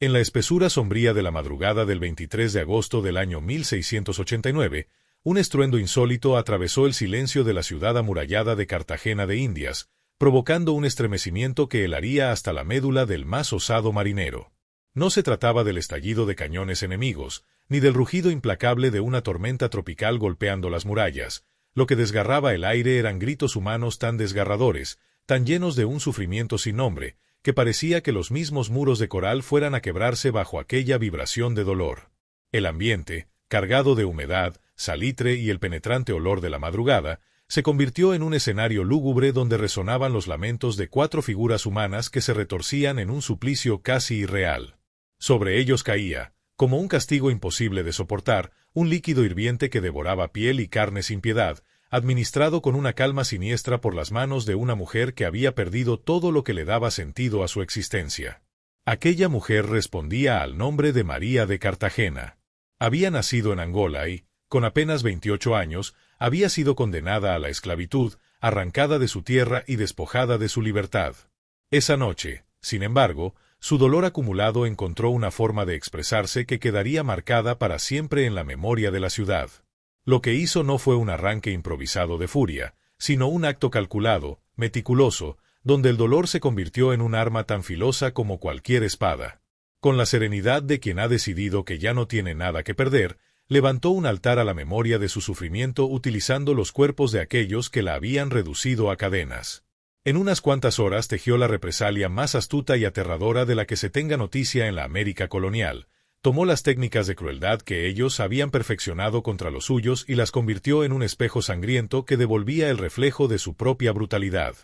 En la espesura sombría de la madrugada del 23 de agosto del año 1689, un estruendo insólito atravesó el silencio de la ciudad amurallada de Cartagena de Indias, provocando un estremecimiento que helaría hasta la médula del más osado marinero. No se trataba del estallido de cañones enemigos, ni del rugido implacable de una tormenta tropical golpeando las murallas. Lo que desgarraba el aire eran gritos humanos tan desgarradores, tan llenos de un sufrimiento sin nombre, que parecía que los mismos muros de coral fueran a quebrarse bajo aquella vibración de dolor. El ambiente, cargado de humedad, salitre y el penetrante olor de la madrugada, se convirtió en un escenario lúgubre donde resonaban los lamentos de 4 figuras humanas que se retorcían en un suplicio casi irreal. Sobre ellos caía, como un castigo imposible de soportar, un líquido hirviente que devoraba piel y carne sin piedad, administrado con una calma siniestra por las manos de una mujer que había perdido todo lo que le daba sentido a su existencia. Aquella mujer respondía al nombre de María de Cartagena. Había nacido en Angola y, con apenas 28 años, había sido condenada a la esclavitud, arrancada de su tierra y despojada de su libertad. Esa noche, sin embargo, su dolor acumulado encontró una forma de expresarse que quedaría marcada para siempre en la memoria de la ciudad. Lo que hizo no fue un arranque improvisado de furia, sino un acto calculado, meticuloso, donde el dolor se convirtió en un arma tan filosa como cualquier espada. Con la serenidad de quien ha decidido que ya no tiene nada que perder, levantó un altar a la memoria de su sufrimiento utilizando los cuerpos de aquellos que la habían reducido a cadenas. En unas cuantas horas tejió la represalia más astuta y aterradora de la que se tenga noticia en la América colonial. Tomó las técnicas de crueldad que ellos habían perfeccionado contra los suyos y las convirtió en un espejo sangriento que devolvía el reflejo de su propia brutalidad.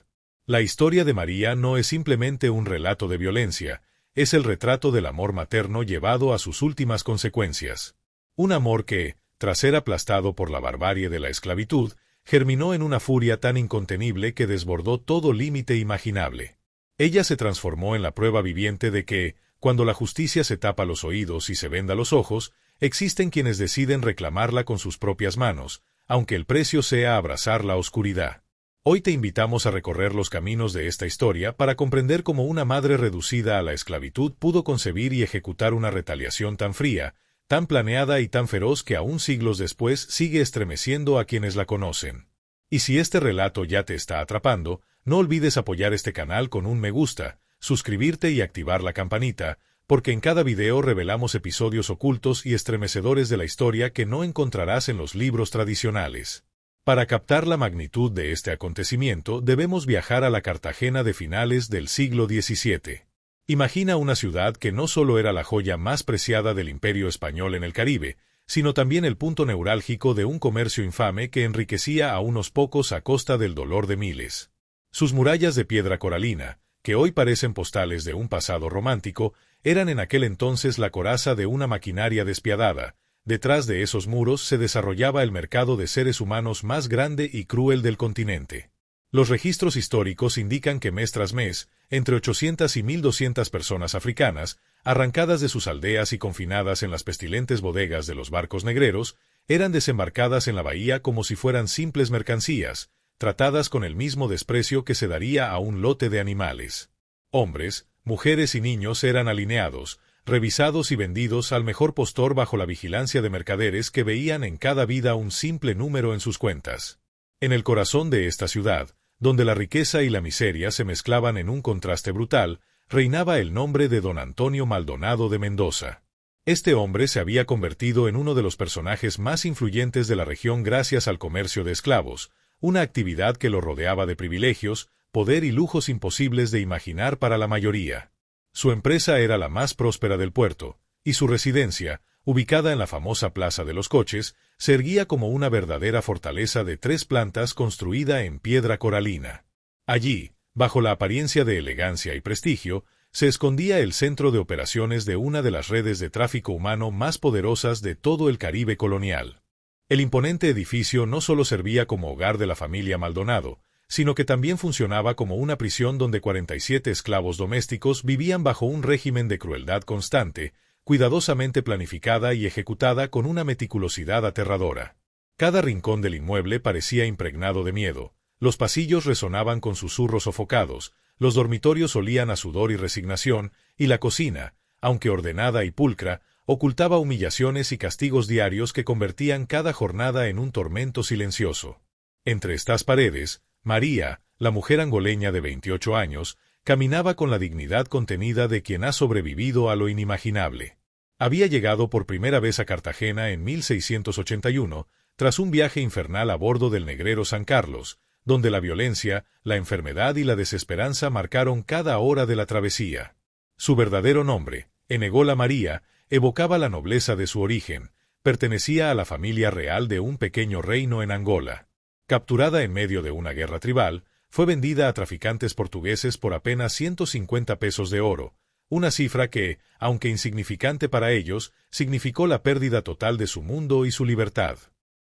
La historia de María no es simplemente un relato de violencia, es el retrato del amor materno llevado a sus últimas consecuencias. Un amor que, tras ser aplastado por la barbarie de la esclavitud, germinó en una furia tan incontenible que desbordó todo límite imaginable. Ella se transformó en la prueba viviente de que, cuando la justicia se tapa los oídos y se venda los ojos, existen quienes deciden reclamarla con sus propias manos, aunque el precio sea abrazar la oscuridad. Hoy te invitamos a recorrer los caminos de esta historia para comprender cómo una madre reducida a la esclavitud pudo concebir y ejecutar una retaliación tan fría, tan planeada y tan feroz que aún siglos después sigue estremeciendo a quienes la conocen. Y si este relato ya te está atrapando, no olvides apoyar este canal con un me gusta, suscribirte y activar la campanita, porque en cada video revelamos episodios ocultos y estremecedores de la historia que no encontrarás en los libros tradicionales. Para captar la magnitud de este acontecimiento debemos viajar a la Cartagena de finales del siglo XVII. Imagina una ciudad que no solo era la joya más preciada del Imperio español en el Caribe, sino también el punto neurálgico de un comercio infame que enriquecía a unos pocos a costa del dolor de miles. Sus murallas de piedra coralina, que hoy parecen postales de un pasado romántico, eran en aquel entonces la coraza de una maquinaria despiadada. Detrás de esos muros se desarrollaba el mercado de seres humanos más grande y cruel del continente. Los registros históricos indican que mes tras mes, entre 800 y 1.200 personas africanas, arrancadas de sus aldeas y confinadas en las pestilentes bodegas de los barcos negreros, eran desembarcadas en la bahía como si fueran simples mercancías, tratadas con el mismo desprecio que se daría a un lote de animales. Hombres, mujeres y niños eran alineados, revisados y vendidos al mejor postor bajo la vigilancia de mercaderes que veían en cada vida un simple número en sus cuentas. En el corazón de esta ciudad, donde la riqueza y la miseria se mezclaban en un contraste brutal, reinaba el nombre de don Antonio Maldonado de Mendoza. Este hombre se había convertido en uno de los personajes más influyentes de la región gracias al comercio de esclavos, una actividad que lo rodeaba de privilegios, poder y lujos imposibles de imaginar para la mayoría. Su empresa era la más próspera del puerto, y su residencia, ubicada en la famosa Plaza de los Coches, se erguía como una verdadera fortaleza de 3 plantas construida en piedra coralina. Allí, bajo la apariencia de elegancia y prestigio, se escondía el centro de operaciones de una de las redes de tráfico humano más poderosas de todo el Caribe colonial. El imponente edificio no solo servía como hogar de la familia Maldonado, sino que también funcionaba como una prisión donde 47 esclavos domésticos vivían bajo un régimen de crueldad constante, cuidadosamente planificada y ejecutada con una meticulosidad aterradora. Cada rincón del inmueble parecía impregnado de miedo, los pasillos resonaban con susurros sofocados, los dormitorios olían a sudor y resignación, y la cocina, aunque ordenada y pulcra, ocultaba humillaciones y castigos diarios que convertían cada jornada en un tormento silencioso. Entre estas paredes, María, la mujer angoleña de 28 años, caminaba con la dignidad contenida de quien ha sobrevivido a lo inimaginable. Había llegado por primera vez a Cartagena en 1681, tras un viaje infernal a bordo del negrero San Carlos, donde la violencia, la enfermedad y la desesperanza marcaron cada hora de la travesía. Su verdadero nombre, Enegola María, evocaba la nobleza de su origen, pertenecía a la familia real de un pequeño reino en Angola. Capturada en medio de una guerra tribal, fue vendida a traficantes portugueses por apenas 150 pesos de oro, una cifra que, aunque insignificante para ellos, significó la pérdida total de su mundo y su libertad.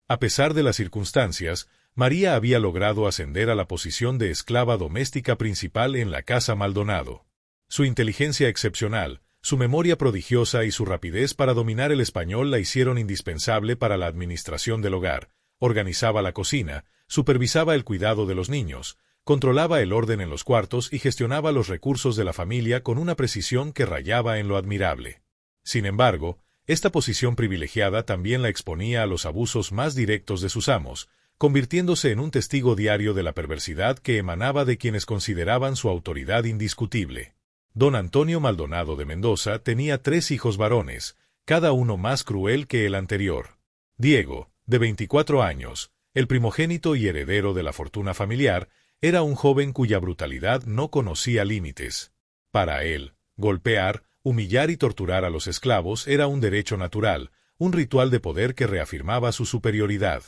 A pesar de las circunstancias, María había logrado ascender a la posición de esclava doméstica principal en la Casa Maldonado. Su inteligencia excepcional, su memoria prodigiosa y su rapidez para dominar el español la hicieron indispensable para la administración del hogar. Organizaba la cocina, supervisaba el cuidado de los niños, controlaba el orden en los cuartos y gestionaba los recursos de la familia con una precisión que rayaba en lo admirable. Sin embargo, esta posición privilegiada también la exponía a los abusos más directos de sus amos, convirtiéndose en un testigo diario de la perversidad que emanaba de quienes consideraban su autoridad indiscutible. Don Antonio Maldonado de Mendoza tenía 3 hijos varones, cada uno más cruel que el anterior. Diego, de 24 años, el primogénito y heredero de la fortuna familiar, era un joven cuya brutalidad no conocía límites. Para él, golpear, humillar y torturar a los esclavos era un derecho natural, un ritual de poder que reafirmaba su superioridad.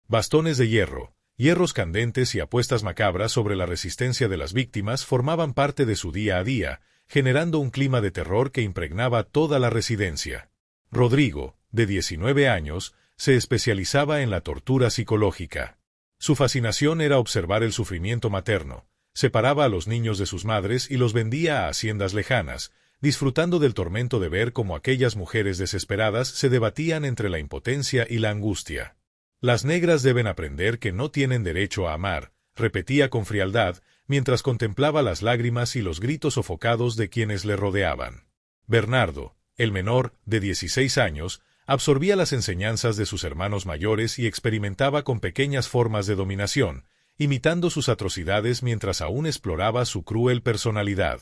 Bastones de hierro, hierros candentes y apuestas macabras sobre la resistencia de las víctimas formaban parte de su día a día, generando un clima de terror que impregnaba toda la residencia. Rodrigo, de 19 años, se especializaba en la tortura psicológica. Su fascinación era observar el sufrimiento materno, separaba a los niños de sus madres y los vendía a haciendas lejanas, disfrutando del tormento de ver cómo aquellas mujeres desesperadas se debatían entre la impotencia y la angustia. Las negras deben aprender que no tienen derecho a amar, repetía con frialdad, mientras contemplaba las lágrimas y los gritos sofocados de quienes le rodeaban. Bernardo, el menor, de 16 años, absorbía las enseñanzas de sus hermanos mayores y experimentaba con pequeñas formas de dominación, imitando sus atrocidades mientras aún exploraba su cruel personalidad.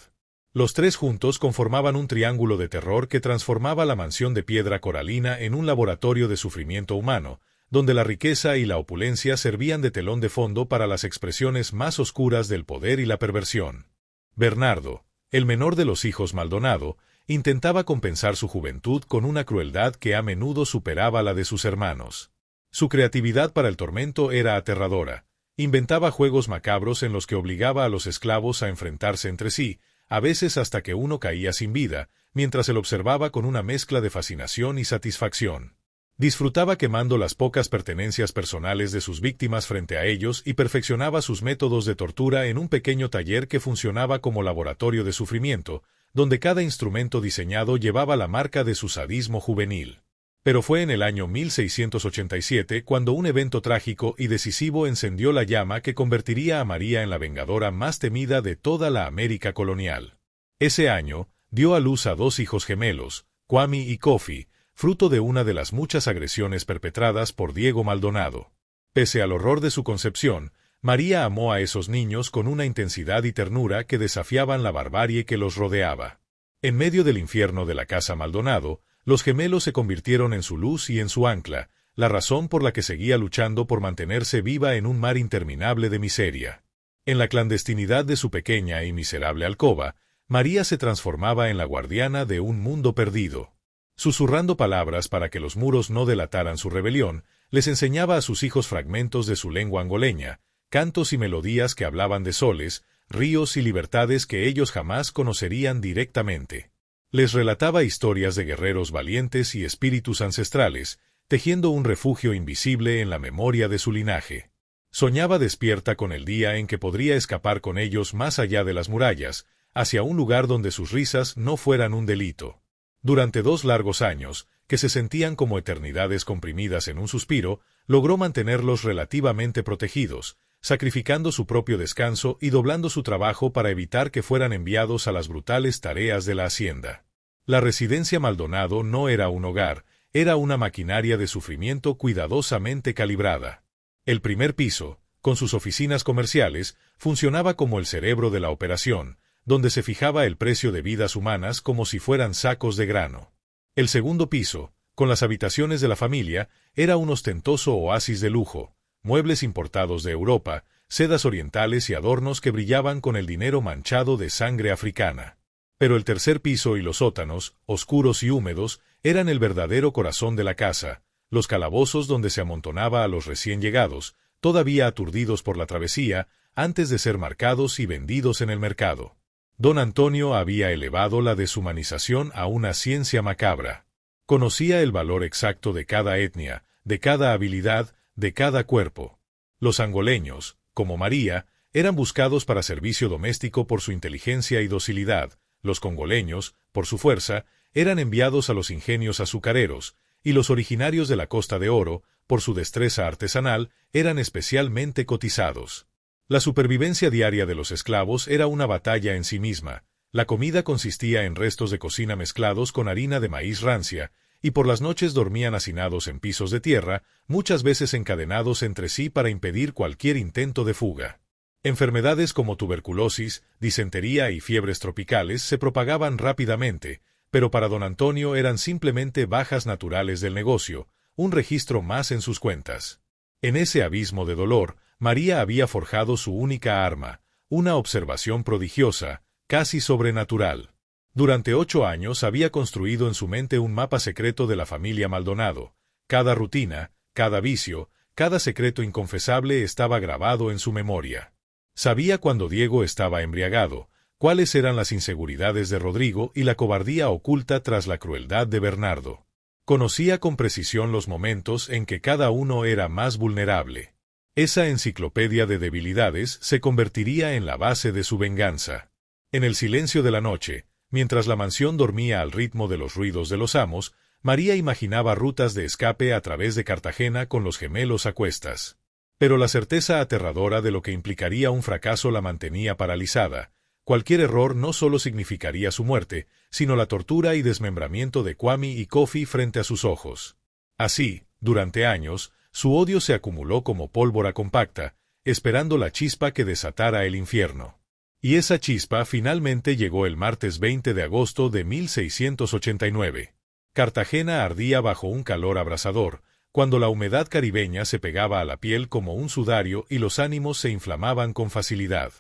Los 3 juntos conformaban un triángulo de terror que transformaba la mansión de piedra coralina en un laboratorio de sufrimiento humano, donde la riqueza y la opulencia servían de telón de fondo para las expresiones más oscuras del poder y la perversión. Bernardo, el menor de los hijos Maldonado, intentaba compensar su juventud con una crueldad que a menudo superaba la de sus hermanos. Su creatividad para el tormento era aterradora. Inventaba juegos macabros en los que obligaba a los esclavos a enfrentarse entre sí, a veces hasta que uno caía sin vida, mientras él observaba con una mezcla de fascinación y satisfacción. Disfrutaba quemando las pocas pertenencias personales de sus víctimas frente a ellos y perfeccionaba sus métodos de tortura en un pequeño taller que funcionaba como laboratorio de sufrimiento, donde cada instrumento diseñado llevaba la marca de su sadismo juvenil. Pero fue en el año 1687 cuando un evento trágico y decisivo encendió la llama que convertiría a María en la vengadora más temida de toda la América colonial. Ese año, dio a luz a 2 hijos gemelos, Kwame y Kofi, fruto de una de las muchas agresiones perpetradas por Diego Maldonado. Pese al horror de su concepción, María amó a esos niños con una intensidad y ternura que desafiaban la barbarie que los rodeaba. En medio del infierno de la casa Maldonado, los gemelos se convirtieron en su luz y en su ancla, la razón por la que seguía luchando por mantenerse viva en un mar interminable de miseria. En la clandestinidad de su pequeña y miserable alcoba, María se transformaba en la guardiana de un mundo perdido. Susurrando palabras para que los muros no delataran su rebelión, les enseñaba a sus hijos fragmentos de su lengua angoleña, cantos y melodías que hablaban de soles, ríos y libertades que ellos jamás conocerían directamente. Les relataba historias de guerreros valientes y espíritus ancestrales, tejiendo un refugio invisible en la memoria de su linaje. Soñaba despierta con el día en que podría escapar con ellos más allá de las murallas, hacia un lugar donde sus risas no fueran un delito. Durante 2 largos años, que se sentían como eternidades comprimidas en un suspiro, logró mantenerlos relativamente protegidos, sacrificando su propio descanso y doblando su trabajo para evitar que fueran enviados a las brutales tareas de la hacienda. La residencia Maldonado no era un hogar, era una maquinaria de sufrimiento cuidadosamente calibrada. El primer piso, con sus oficinas comerciales, funcionaba como el cerebro de la operación, donde se fijaba el precio de vidas humanas como si fueran sacos de grano. El segundo piso, con las habitaciones de la familia, era un ostentoso oasis de lujo, muebles importados de Europa, sedas orientales y adornos que brillaban con el dinero manchado de sangre africana. Pero el tercer piso y los sótanos, oscuros y húmedos, eran el verdadero corazón de la casa, los calabozos donde se amontonaba a los recién llegados, todavía aturdidos por la travesía, antes de ser marcados y vendidos en el mercado. Don Antonio había elevado la deshumanización a una ciencia macabra. Conocía el valor exacto de cada etnia, de cada habilidad, de cada cuerpo. Los angoleños, como María, eran buscados para servicio doméstico por su inteligencia y docilidad. Los congoleños, por su fuerza, eran enviados a los ingenios azucareros, y los originarios de la Costa de Oro, por su destreza artesanal, eran especialmente cotizados. La supervivencia diaria de los esclavos era una batalla en sí misma. La comida consistía en restos de cocina mezclados con harina de maíz rancia, y por las noches dormían hacinados en pisos de tierra, muchas veces encadenados entre sí para impedir cualquier intento de fuga. Enfermedades como tuberculosis, disentería y fiebres tropicales se propagaban rápidamente, pero para don Antonio eran simplemente bajas naturales del negocio, un registro más en sus cuentas. En ese abismo de dolor, María había forjado su única arma, una observación prodigiosa, casi sobrenatural. Durante 8 años había construido en su mente un mapa secreto de la familia Maldonado. Cada rutina, cada vicio, cada secreto inconfesable estaba grabado en su memoria. Sabía cuando Diego estaba embriagado, cuáles eran las inseguridades de Rodrigo y la cobardía oculta tras la crueldad de Bernardo. Conocía con precisión los momentos en que cada uno era más vulnerable. Esa enciclopedia de debilidades se convertiría en la base de su venganza. En el silencio de la noche, mientras la mansión dormía al ritmo de los ruidos de los amos, María imaginaba rutas de escape a través de Cartagena con los gemelos a cuestas. Pero la certeza aterradora de lo que implicaría un fracaso la mantenía paralizada. Cualquier error no solo significaría su muerte, sino la tortura y desmembramiento de Kwame y Kofi frente a sus ojos. Así, durante años, su odio se acumuló como pólvora compacta, esperando la chispa que desatara el infierno. Y esa chispa finalmente llegó el martes 20 de agosto de 1689. Cartagena ardía bajo un calor abrasador, cuando la humedad caribeña se pegaba a la piel como un sudario y los ánimos se inflamaban con facilidad.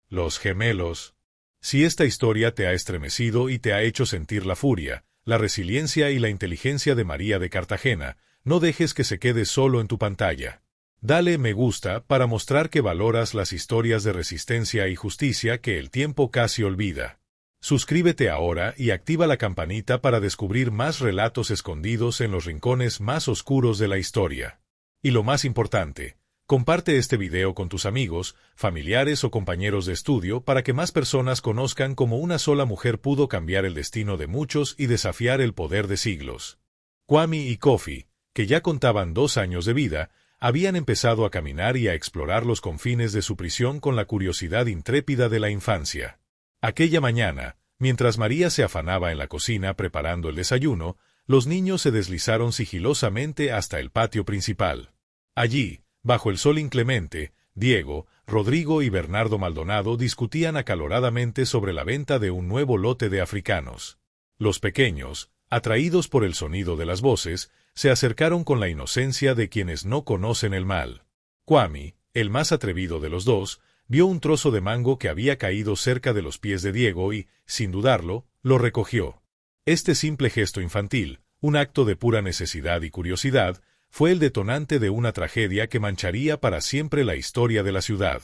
Los gemelos. Si esta historia te ha estremecido y te ha hecho sentir la furia, la resiliencia y la inteligencia de María de Cartagena, no dejes que se quede solo en tu pantalla. Dale me gusta para mostrar que valoras las historias de resistencia y justicia que el tiempo casi olvida. Suscríbete ahora y activa la campanita para descubrir más relatos escondidos en los rincones más oscuros de la historia. Y lo más importante, comparte este video con tus amigos, familiares o compañeros de estudio para que más personas conozcan cómo una sola mujer pudo cambiar el destino de muchos y desafiar el poder de siglos. Kwame y Kofi, que ya contaban 2 años de vida, habían empezado a caminar y a explorar los confines de su prisión con la curiosidad intrépida de la infancia. Aquella mañana, mientras María se afanaba en la cocina preparando el desayuno, los niños se deslizaron sigilosamente hasta el patio principal. Allí, bajo el sol inclemente, Diego, Rodrigo y Bernardo Maldonado discutían acaloradamente sobre la venta de un nuevo lote de africanos. Los pequeños, atraídos por el sonido de las voces, se acercaron con la inocencia de quienes no conocen el mal. Kwame, el más atrevido de los dos, vio un trozo de mango que había caído cerca de los pies de Diego y, sin dudarlo, lo recogió. Este simple gesto infantil, un acto de pura necesidad y curiosidad, fue el detonante de una tragedia que mancharía para siempre la historia de la ciudad.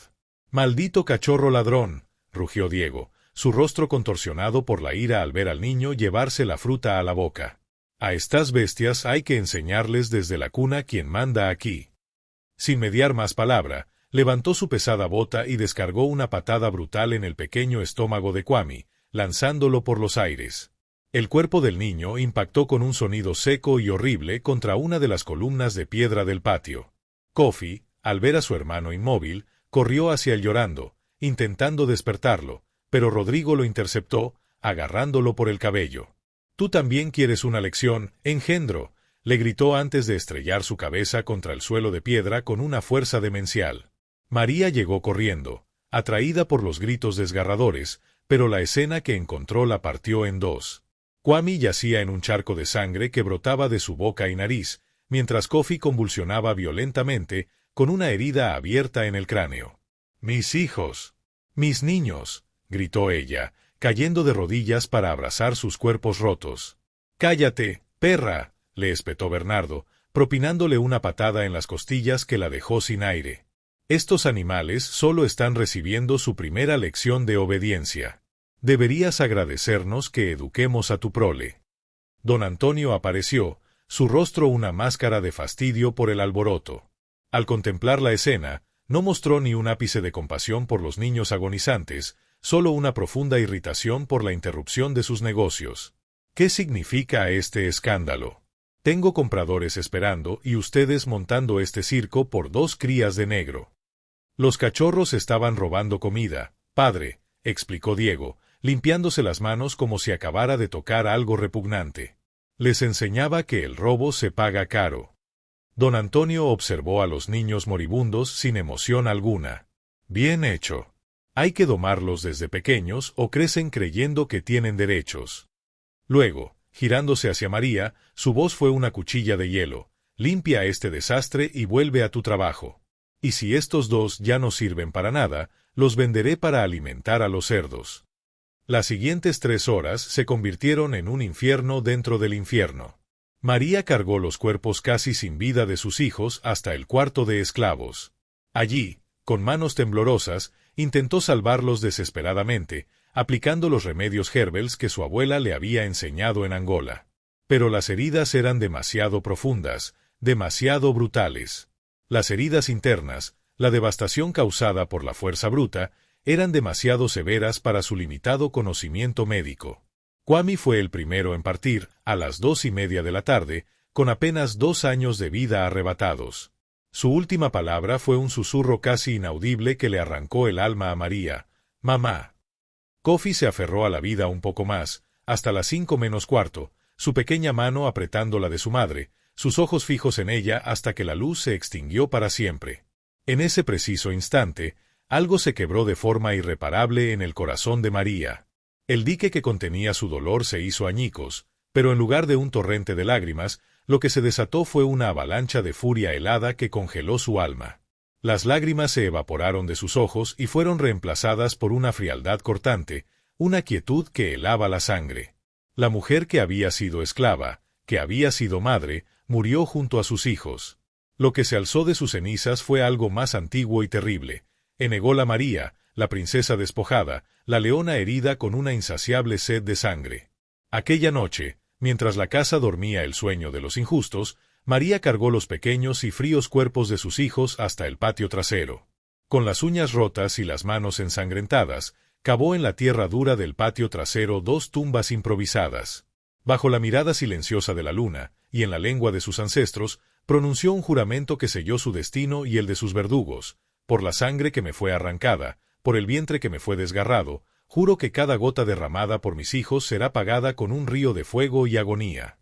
«¡Maldito cachorro ladrón!», rugió Diego, su rostro contorsionado por la ira al ver al niño llevarse la fruta a la boca. «A estas bestias hay que enseñarles desde la cuna quién manda aquí». Sin mediar más palabra, levantó su pesada bota y descargó una patada brutal en el pequeño estómago de Kwame, lanzándolo por los aires. El cuerpo del niño impactó con un sonido seco y horrible contra una de las columnas de piedra del patio. Kofi, al ver a su hermano inmóvil, corrió hacia él llorando, intentando despertarlo, pero Rodrigo lo interceptó, agarrándolo por el cabello. Tú también quieres una lección, engendro, le gritó antes de estrellar su cabeza contra el suelo de piedra con una fuerza demencial. María llegó corriendo, atraída por los gritos desgarradores, pero la escena que encontró la partió en dos. Kwame yacía en un charco de sangre que brotaba de su boca y nariz, mientras Kofi convulsionaba violentamente, con una herida abierta en el cráneo. «¡Mis hijos! ¡Mis niños!», gritó ella, cayendo de rodillas para abrazar sus cuerpos rotos. «¡Cállate, perra!», le espetó Bernardo, propinándole una patada en las costillas que la dejó sin aire. «Estos animales solo están recibiendo su primera lección de obediencia. Deberías agradecernos que eduquemos a tu prole». Don Antonio apareció, su rostro una máscara de fastidio por el alboroto. Al contemplar la escena, no mostró ni un ápice de compasión por los niños agonizantes, solo una profunda irritación por la interrupción de sus negocios. «¿Qué significa este escándalo? Tengo compradores esperando y ustedes montando este circo por 2 crías de negro». «Los cachorros estaban robando comida, padre», explicó Diego, limpiándose las manos como si acabara de tocar algo repugnante. Les enseñaba que el robo se paga caro. Don Antonio observó a los niños moribundos sin emoción alguna. «Bien hecho. Hay que domarlos desde pequeños o crecen creyendo que tienen derechos». Luego, girándose hacia María, su voz fue una cuchilla de hielo. «Limpia este desastre y vuelve a tu trabajo. Y si estos 2 ya no sirven para nada, los venderé para alimentar a los cerdos». Las siguientes 3 horas se convirtieron en un infierno dentro del infierno. María cargó los cuerpos casi sin vida de sus hijos hasta el cuarto de esclavos. Allí, con manos temblorosas, intentó salvarlos desesperadamente, aplicando los remedios Herbels que su abuela le había enseñado en Angola. Pero las heridas eran demasiado profundas, demasiado brutales. Las heridas internas, la devastación causada por la fuerza bruta, eran demasiado severas para su limitado conocimiento médico. Kwame fue el primero en partir, a las 2:30 de la tarde, con apenas 2 años de vida arrebatados. Su última palabra fue un susurro casi inaudible que le arrancó el alma a María: «Mamá». Kofi se aferró a la vida un poco más, hasta las 5:45, su pequeña mano apretando la de su madre, sus ojos fijos en ella hasta que la luz se extinguió para siempre. En ese preciso instante, algo se quebró de forma irreparable en el corazón de María. El dique que contenía su dolor se hizo añicos, pero en lugar de un torrente de lágrimas, lo que se desató fue una avalancha de furia helada que congeló su alma. Las lágrimas se evaporaron de sus ojos y fueron reemplazadas por una frialdad cortante, una quietud que helaba la sangre. La mujer que había sido esclava, que había sido madre, murió junto a sus hijos. Lo que se alzó de sus cenizas fue algo más antiguo y terrible. Enegola María, la princesa despojada, la leona herida con una insaciable sed de sangre. Aquella noche, mientras la casa dormía el sueño de los injustos, María cargó los pequeños y fríos cuerpos de sus hijos hasta el patio trasero. Con las uñas rotas y las manos ensangrentadas, cavó en la tierra dura del patio trasero 2 tumbas improvisadas. Bajo la mirada silenciosa de la luna, y en la lengua de sus ancestros, pronunció un juramento que selló su destino y el de sus verdugos. «Por la sangre que me fue arrancada, por el vientre que me fue desgarrado, juro que cada gota derramada por mis hijos será pagada con un río de fuego y agonía».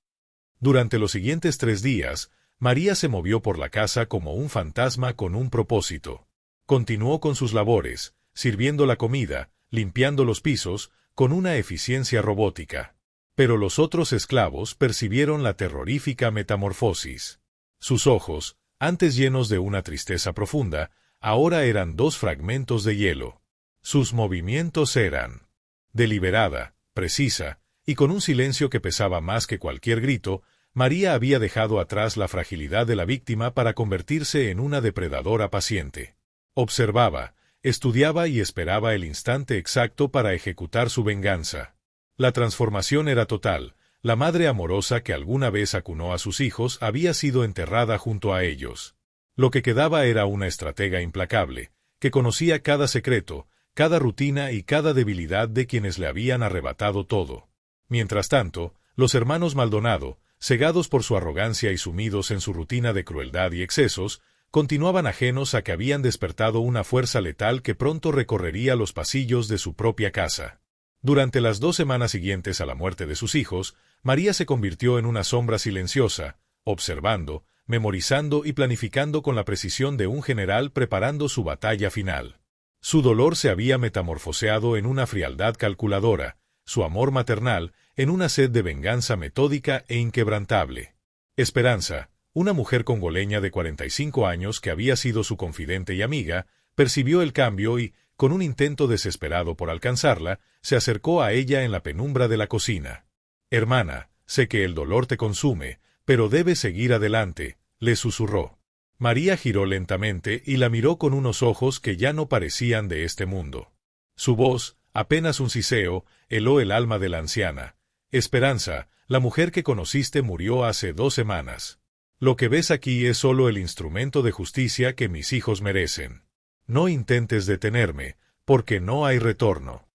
Durante los siguientes 3 días, María se movió por la casa como un fantasma con un propósito. Continuó con sus labores, sirviendo la comida, limpiando los pisos, con una eficiencia robótica. Pero los otros esclavos percibieron la terrorífica metamorfosis. Sus ojos, antes llenos de una tristeza profunda, ahora eran 2 fragmentos de hielo. Sus movimientos eran deliberada, precisa, y con un silencio que pesaba más que cualquier grito. María había dejado atrás la fragilidad de la víctima para convertirse en una depredadora paciente. Observaba, estudiaba y esperaba el instante exacto para ejecutar su venganza. La transformación era total. La madre amorosa que alguna vez acunó a sus hijos había sido enterrada junto a ellos. Lo que quedaba era una estratega implacable, que conocía cada secreto, cada rutina y cada debilidad de quienes le habían arrebatado todo. Mientras tanto, los hermanos Maldonado, cegados por su arrogancia y sumidos en su rutina de crueldad y excesos, continuaban ajenos a que habían despertado una fuerza letal que pronto recorrería los pasillos de su propia casa. Durante las 2 semanas siguientes a la muerte de sus hijos, María se convirtió en una sombra silenciosa, observando, memorizando y planificando con la precisión de un general preparando su batalla final. Su dolor se había metamorfoseado en una frialdad calculadora, su amor maternal en una sed de venganza metódica e inquebrantable. Esperanza, una mujer congoleña de 45 años que había sido su confidente y amiga, percibió el cambio y, con un intento desesperado por alcanzarla, se acercó a ella en la penumbra de la cocina. «Hermana, sé que el dolor te consume, pero debes seguir adelante», le susurró. María giró lentamente y la miró con unos ojos que ya no parecían de este mundo. Su voz, apenas un siseo, heló el alma de la anciana. «Esperanza, la mujer que conociste murió hace 2 semanas. Lo que ves aquí es solo el instrumento de justicia que mis hijos merecen. No intentes detenerme, porque no hay retorno».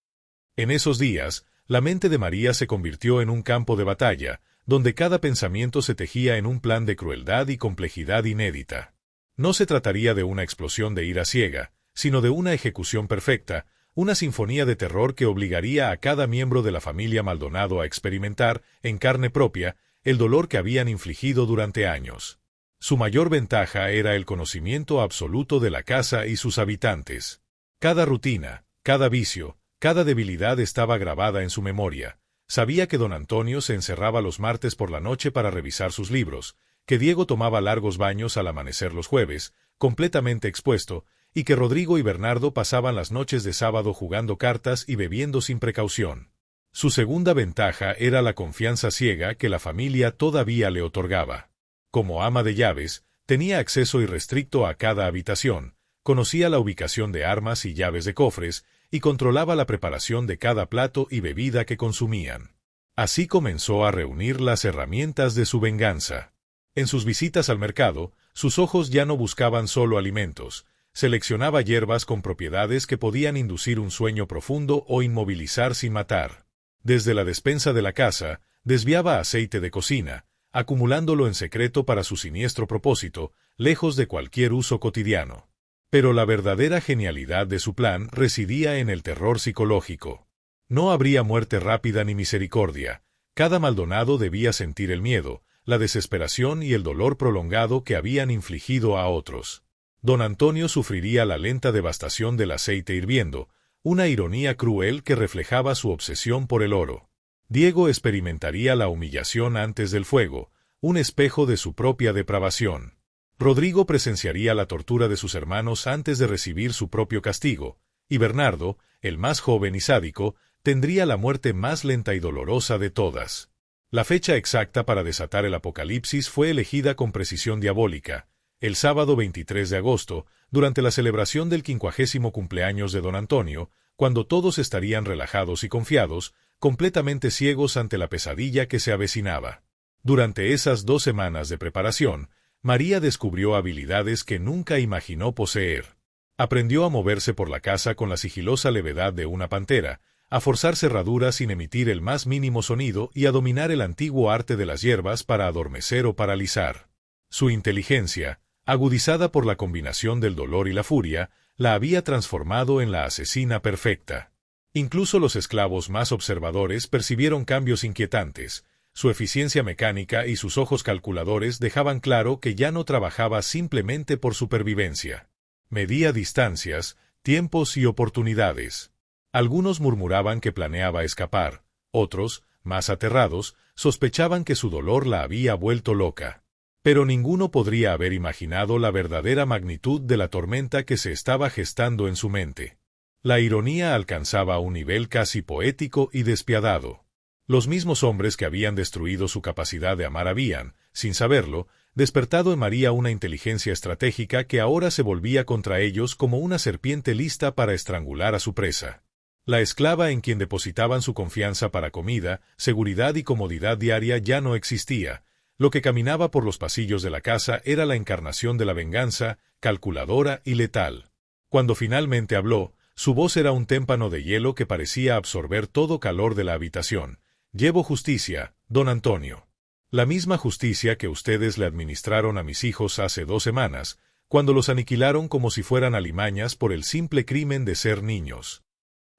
En esos días, la mente de María se convirtió en un campo de batalla, donde cada pensamiento se tejía en un plan de crueldad y complejidad inédita. No se trataría de una explosión de ira ciega, sino de una ejecución perfecta, una sinfonía de terror que obligaría a cada miembro de la familia Maldonado a experimentar, en carne propia, el dolor que habían infligido durante años. Su mayor ventaja era el conocimiento absoluto de la casa y sus habitantes. Cada rutina, cada vicio, cada debilidad estaba grabada en su memoria. Sabía que don Antonio se encerraba los martes por la noche para revisar sus libros, que Diego tomaba largos baños al amanecer los jueves, completamente expuesto, y que Rodrigo y Bernardo pasaban las noches de sábado jugando cartas y bebiendo sin precaución. Su segunda ventaja era la confianza ciega que la familia todavía le otorgaba. Como ama de llaves, tenía acceso irrestricto a cada habitación, conocía la ubicación de armas y llaves de cofres, y controlaba la preparación de cada plato y bebida que consumían. Así comenzó a reunir las herramientas de su venganza. En sus visitas al mercado, sus ojos ya no buscaban solo alimentos, seleccionaba hierbas con propiedades que podían inducir un sueño profundo o inmovilizar sin matar. Desde la despensa de la casa, desviaba aceite de cocina, acumulándolo en secreto para su siniestro propósito, lejos de cualquier uso cotidiano. Pero la verdadera genialidad de su plan residía en el terror psicológico. No habría muerte rápida ni misericordia. Cada Maldonado debía sentir el miedo, la desesperación y el dolor prolongado que habían infligido a otros. Don Antonio sufriría la lenta devastación del aceite hirviendo, una ironía cruel que reflejaba su obsesión por el oro. Diego experimentaría la humillación antes del fuego, un espejo de su propia depravación. Rodrigo presenciaría la tortura de sus hermanos antes de recibir su propio castigo, y Bernardo, el más joven y sádico, tendría la muerte más lenta y dolorosa de todas. La fecha exacta para desatar el apocalipsis fue elegida con precisión diabólica, el sábado 23 de agosto, durante la celebración del 50º cumpleaños de don Antonio, cuando todos estarían relajados y confiados, completamente ciegos ante la pesadilla que se avecinaba. Durante esas 2 semanas de preparación, María descubrió habilidades que nunca imaginó poseer. Aprendió a moverse por la casa con la sigilosa levedad de una pantera, a forzar cerraduras sin emitir el más mínimo sonido y a dominar el antiguo arte de las hierbas para adormecer o paralizar. Su inteligencia, agudizada por la combinación del dolor y la furia, la había transformado en la asesina perfecta. Incluso los esclavos más observadores percibieron cambios inquietantes. Su eficiencia mecánica y sus ojos calculadores dejaban claro que ya no trabajaba simplemente por supervivencia. Medía distancias, tiempos y oportunidades. Algunos murmuraban que planeaba escapar, otros, más aterrados, sospechaban que su dolor la había vuelto loca. Pero ninguno podría haber imaginado la verdadera magnitud de la tormenta que se estaba gestando en su mente. La ironía alcanzaba un nivel casi poético y despiadado. Los mismos hombres que habían destruido su capacidad de amar habían, sin saberlo, despertado en María una inteligencia estratégica que ahora se volvía contra ellos como una serpiente lista para estrangular a su presa. La esclava en quien depositaban su confianza para comida, seguridad y comodidad diaria ya no existía. Lo que caminaba por los pasillos de la casa era la encarnación de la venganza, calculadora y letal. Cuando finalmente habló, su voz era un témpano de hielo que parecía absorber todo calor de la habitación. «Llevo justicia, don Antonio. La misma justicia que ustedes le administraron a mis hijos hace 2 semanas, cuando los aniquilaron como si fueran alimañas por el simple crimen de ser niños».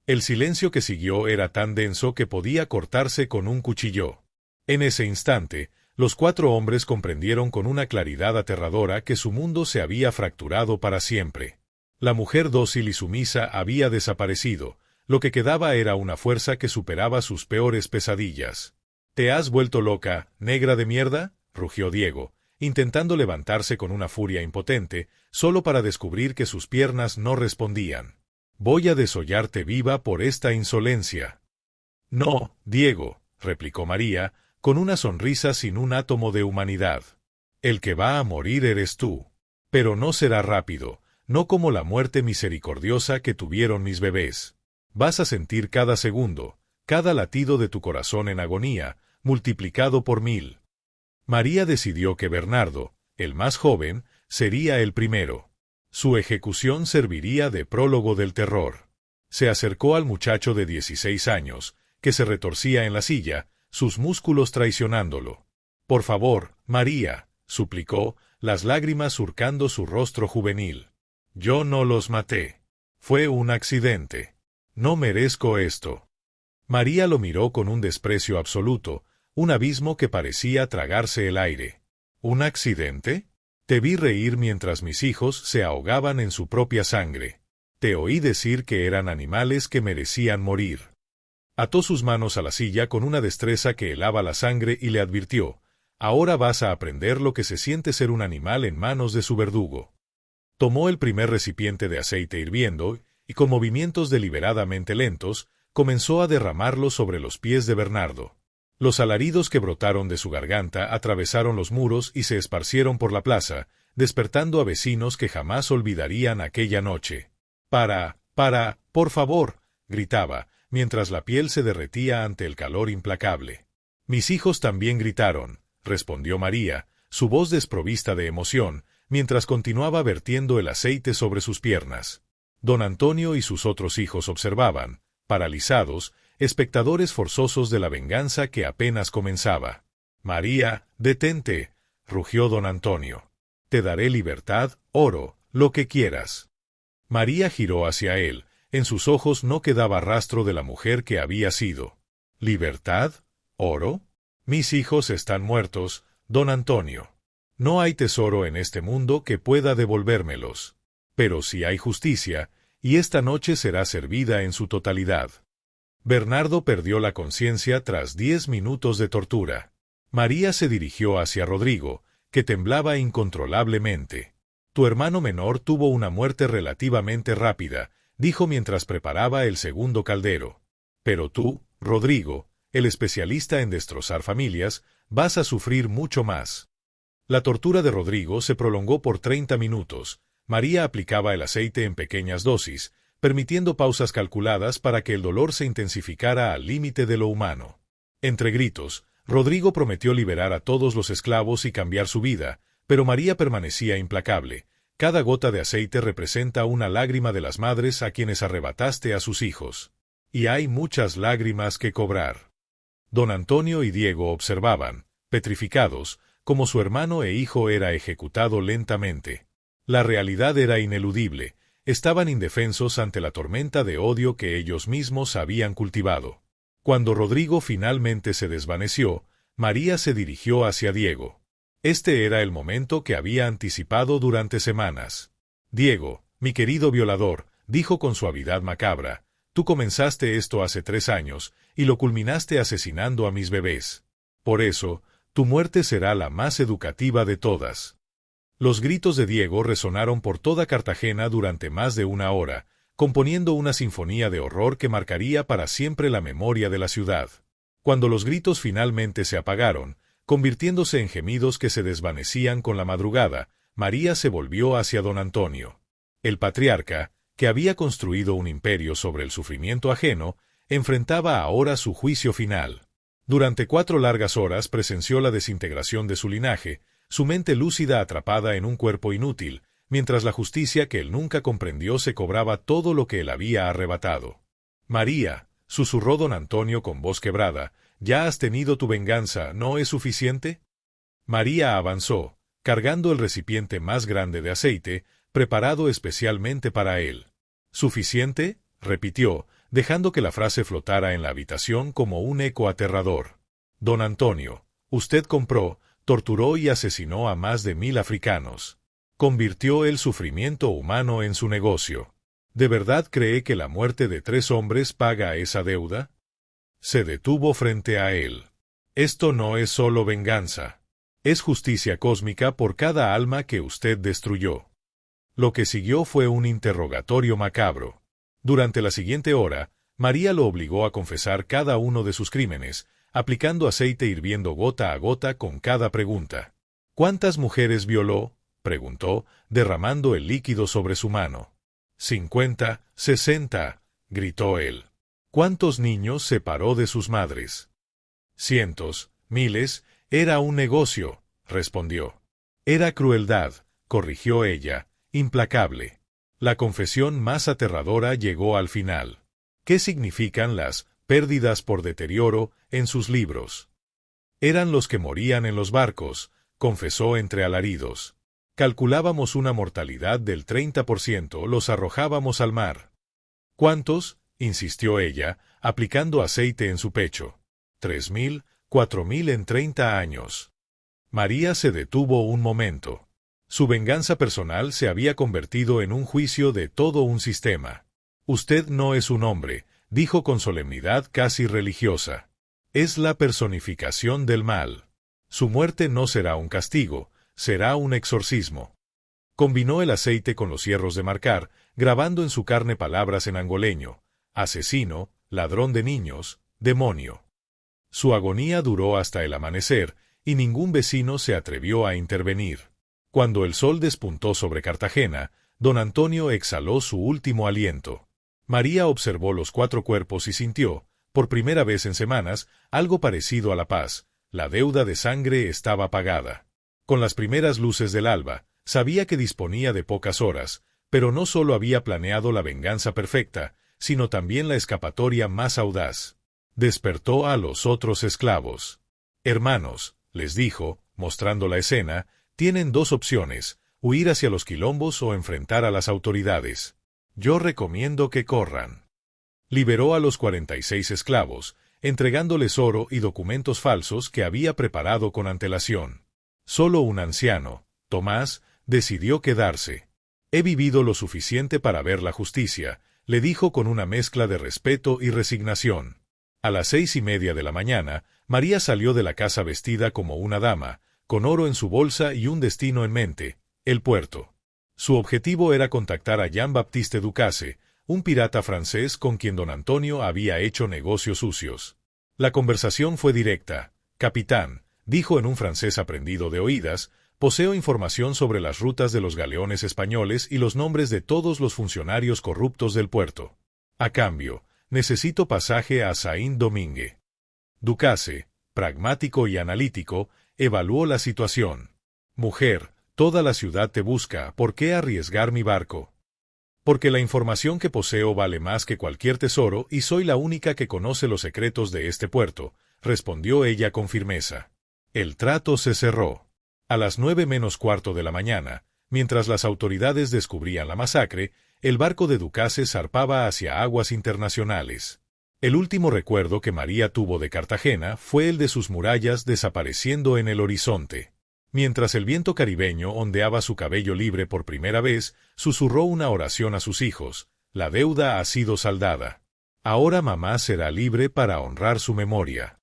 El silencio que siguió era tan denso que podía cortarse con un cuchillo. En ese instante, los 4 hombres comprendieron con una claridad aterradora que su mundo se había fracturado para siempre. La mujer dócil y sumisa había desaparecido, lo que quedaba era una fuerza que superaba sus peores pesadillas. —¿Te has vuelto loca, negra de mierda? —rugió Diego, intentando levantarse con una furia impotente, solo para descubrir que sus piernas no respondían. —Voy a desollarte viva por esta insolencia. —No, Diego —replicó María, con una sonrisa sin un átomo de humanidad—. El que va a morir eres tú. Pero no será rápido, no como la muerte misericordiosa que tuvieron mis bebés. Vas a sentir cada segundo, cada latido de tu corazón en agonía, multiplicado por 1000. María decidió que Bernardo, el más joven, sería el primero. Su ejecución serviría de prólogo del terror. Se acercó al muchacho de 16 años, que se retorcía en la silla, sus músculos traicionándolo. —Por favor, María —suplicó, las lágrimas surcando su rostro juvenil—. Yo no los maté. Fue un accidente. No merezco esto. María lo miró con un desprecio absoluto, un abismo que parecía tragarse el aire. ¿Un accidente? Te vi reír mientras mis hijos se ahogaban en su propia sangre. Te oí decir que eran animales que merecían morir. Ató sus manos a la silla con una destreza que helaba la sangre y le advirtió: ahora vas a aprender lo que se siente ser un animal en manos de su verdugo. Tomó el primer recipiente de aceite hirviendo y, con movimientos deliberadamente lentos, comenzó a derramarlo sobre los pies de Bernardo. Los alaridos que brotaron de su garganta atravesaron los muros y se esparcieron por la plaza, despertando a vecinos que jamás olvidarían aquella noche. Por favor, gritaba, mientras la piel se derretía ante el calor implacable. Mis hijos también gritaron, respondió María, su voz desprovista de emoción, mientras continuaba vertiendo el aceite sobre sus piernas. Don Antonio y sus otros hijos observaban, paralizados, espectadores forzosos de la venganza que apenas comenzaba. María, detente, rugió don Antonio. Te daré libertad, oro, lo que quieras. María giró hacia él, en sus ojos no quedaba rastro de la mujer que había sido. ¿Libertad? ¿Oro? Mis hijos están muertos, don Antonio. No hay tesoro en este mundo que pueda devolvérmelos. Pero sí hay justicia, y esta noche será servida en su totalidad. Bernardo perdió la conciencia tras 10 minutos de tortura. María se dirigió hacia Rodrigo, que temblaba incontrolablemente. Tu hermano menor tuvo una muerte relativamente rápida, dijo mientras preparaba el segundo caldero. Pero tú, Rodrigo, el especialista en destrozar familias, vas a sufrir mucho más. La tortura de Rodrigo se prolongó por 30 minutos. María aplicaba el aceite en pequeñas dosis, permitiendo pausas calculadas para que el dolor se intensificara al límite de lo humano. Entre gritos, Rodrigo prometió liberar a todos los esclavos y cambiar su vida, pero María permanecía implacable. Cada gota de aceite representa una lágrima de las madres a quienes arrebataste a sus hijos. Y hay muchas lágrimas que cobrar. Don Antonio y Diego observaban, petrificados, como su hermano e hijo era ejecutado lentamente. La realidad era ineludible. Estaban indefensos ante la tormenta de odio que ellos mismos habían cultivado. Cuando Rodrigo finalmente se desvaneció, María se dirigió hacia Diego. Este era el momento que había anticipado durante semanas. Diego, mi querido violador, dijo con suavidad macabra, tú comenzaste esto hace 3 años, y lo culminaste asesinando a mis bebés. Por eso, tu muerte será la más educativa de todas. Los gritos de Diego resonaron por toda Cartagena durante más de 1 hora, componiendo una sinfonía de horror que marcaría para siempre la memoria de la ciudad. Cuando los gritos finalmente se apagaron, convirtiéndose en gemidos que se desvanecían con la madrugada, María se volvió hacia don Antonio. El patriarca, que había construido un imperio sobre el sufrimiento ajeno, enfrentaba ahora su juicio final. Durante 4 largas horas presenció la desintegración de su linaje, su mente lúcida atrapada en un cuerpo inútil, mientras la justicia que él nunca comprendió se cobraba todo lo que él había arrebatado. María, susurró don Antonio con voz quebrada, ¿ya has tenido tu venganza, no es suficiente? María avanzó, cargando el recipiente más grande de aceite, preparado especialmente para él. ¿Suficiente?, repitió, dejando que la frase flotara en la habitación como un eco aterrador. Don Antonio, usted compró, torturó y asesinó a más de 1000 africanos. Convirtió el sufrimiento humano en su negocio. ¿De verdad cree que la muerte de 3 hombres paga esa deuda? Se detuvo frente a él. Esto no es solo venganza. Es justicia cósmica por cada alma que usted destruyó. Lo que siguió fue un interrogatorio macabro. Durante la siguiente hora, María lo obligó a confesar cada uno de sus crímenes, aplicando aceite hirviendo gota a gota con cada pregunta. ¿Cuántas mujeres violó?, preguntó, derramando el líquido sobre su mano. 50, 60, gritó él. ¿Cuántos niños separó de sus madres? Cientos, miles, era un negocio, respondió. Era crueldad, corrigió ella, implacable. La confesión más aterradora llegó al final. ¿Qué significan las pérdidas por deterioro en sus libros? Eran los que morían en los barcos, confesó entre alaridos. Calculábamos una mortalidad del 30%, los arrojábamos al mar. ¿Cuántos?, insistió ella, aplicando aceite en su pecho. 3000, 4000 en 30 años. María se detuvo un momento. Su venganza personal se había convertido en un juicio de todo un sistema. Usted no es un hombre, dijo con solemnidad casi religiosa. Es la personificación del mal. Su muerte no será un castigo, será un exorcismo. Combinó el aceite con los hierros de marcar, grabando en su carne palabras en angoleño: asesino, ladrón de niños, demonio. Su agonía duró hasta el amanecer, y ningún vecino se atrevió a intervenir. Cuando el sol despuntó sobre Cartagena, don Antonio exhaló su último aliento. María observó los 4 cuerpos y sintió, por primera vez en semanas, algo parecido a la paz. La deuda de sangre estaba pagada. Con las primeras luces del alba, sabía que disponía de pocas horas, pero no solo había planeado la venganza perfecta, sino también la escapatoria más audaz. Despertó a los otros esclavos. Hermanos, les dijo, mostrando la escena, tienen 2 opciones: huir hacia los quilombos o enfrentar a las autoridades. Yo recomiendo que corran. Liberó a los 46 esclavos, entregándoles oro y documentos falsos que había preparado con antelación. Solo un anciano, Tomás, decidió quedarse. He vivido lo suficiente para ver la justicia, le dijo con una mezcla de respeto y resignación. A las 6:30 de la mañana, María salió de la casa vestida como una dama, con oro en su bolsa y un destino en mente: el puerto. Su objetivo era contactar a Jean-Baptiste Ducasse, un pirata francés con quien don Antonio había hecho negocios sucios. La conversación fue directa. Capitán, dijo en un francés aprendido de oídas, poseo información sobre las rutas de los galeones españoles y los nombres de todos los funcionarios corruptos del puerto. A cambio, necesito pasaje a Saint-Domingue. Ducasse, pragmático y analítico, evaluó la situación. Mujer, toda la ciudad te busca, ¿por qué arriesgar mi barco? Porque la información que poseo vale más que cualquier tesoro y soy la única que conoce los secretos de este puerto, respondió ella con firmeza. El trato se cerró. A las 9 menos cuarto de la mañana, mientras las autoridades descubrían la masacre, el barco de Ducasse zarpaba hacia aguas internacionales. El último recuerdo que María tuvo de Cartagena fue el de sus murallas desapareciendo en el horizonte. Mientras el viento caribeño ondeaba su cabello libre por primera vez, susurró una oración a sus hijos: la deuda ha sido saldada. Ahora mamá será libre para honrar su memoria.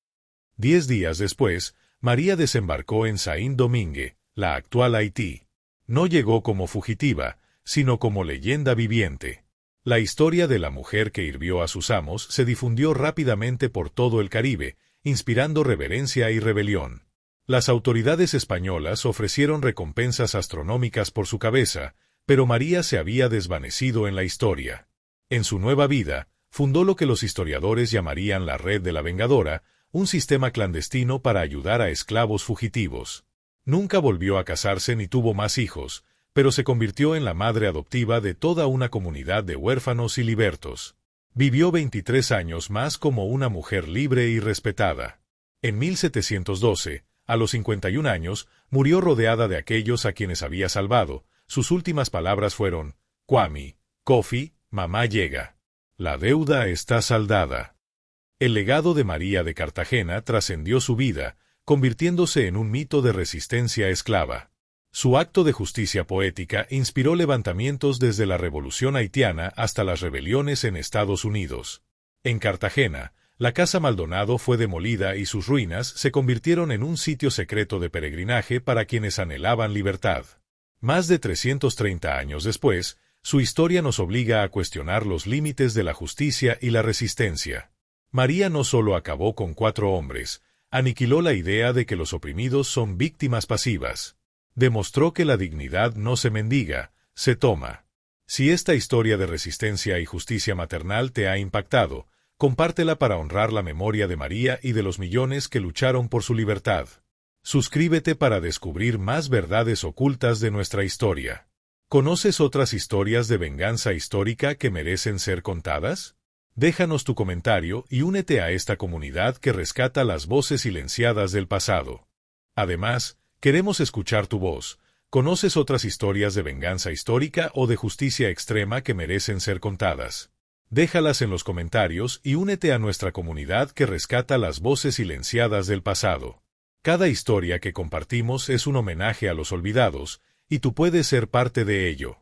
10 días después, María desembarcó en Saint-Domingue, la actual Haití. No llegó como fugitiva, sino como leyenda viviente. La historia de la mujer que hirvió a sus amos se difundió rápidamente por todo el Caribe, inspirando reverencia y rebelión. Las autoridades españolas ofrecieron recompensas astronómicas por su cabeza, pero María se había desvanecido en la historia. En su nueva vida, fundó lo que los historiadores llamarían la Red de la Vengadora, un sistema clandestino para ayudar a esclavos fugitivos. Nunca volvió a casarse ni tuvo más hijos, pero se convirtió en la madre adoptiva de toda una comunidad de huérfanos y libertos. Vivió 23 años más como una mujer libre y respetada. En 1712, a los 51 años, murió rodeada de aquellos a quienes había salvado. Sus últimas palabras fueron: Kwame, Kofi, mamá llega. La deuda está saldada. El legado de María de Cartagena trascendió su vida, convirtiéndose en un mito de resistencia esclava. Su acto de justicia poética inspiró levantamientos desde la Revolución haitiana hasta las rebeliones en Estados Unidos. En Cartagena, la Casa Maldonado fue demolida y sus ruinas se convirtieron en un sitio secreto de peregrinaje para quienes anhelaban libertad. Más de 330 años después, su historia nos obliga a cuestionar los límites de la justicia y la resistencia. María no solo acabó con 4 hombres, aniquiló la idea de que los oprimidos son víctimas pasivas. Demostró que la dignidad no se mendiga, se toma. Si esta historia de resistencia y justicia maternal te ha impactado, compártela para honrar la memoria de María y de los millones que lucharon por su libertad. Suscríbete para descubrir más verdades ocultas de nuestra historia. ¿Conoces otras historias de venganza histórica que merecen ser contadas? Déjanos tu comentario y únete a esta comunidad que rescata las voces silenciadas del pasado. Además, queremos escuchar tu voz. ¿Conoces otras historias de venganza histórica o de justicia extrema que merecen ser contadas? Déjalas en los comentarios y únete a nuestra comunidad que rescata las voces silenciadas del pasado. Cada historia que compartimos es un homenaje a los olvidados, y tú puedes ser parte de ello.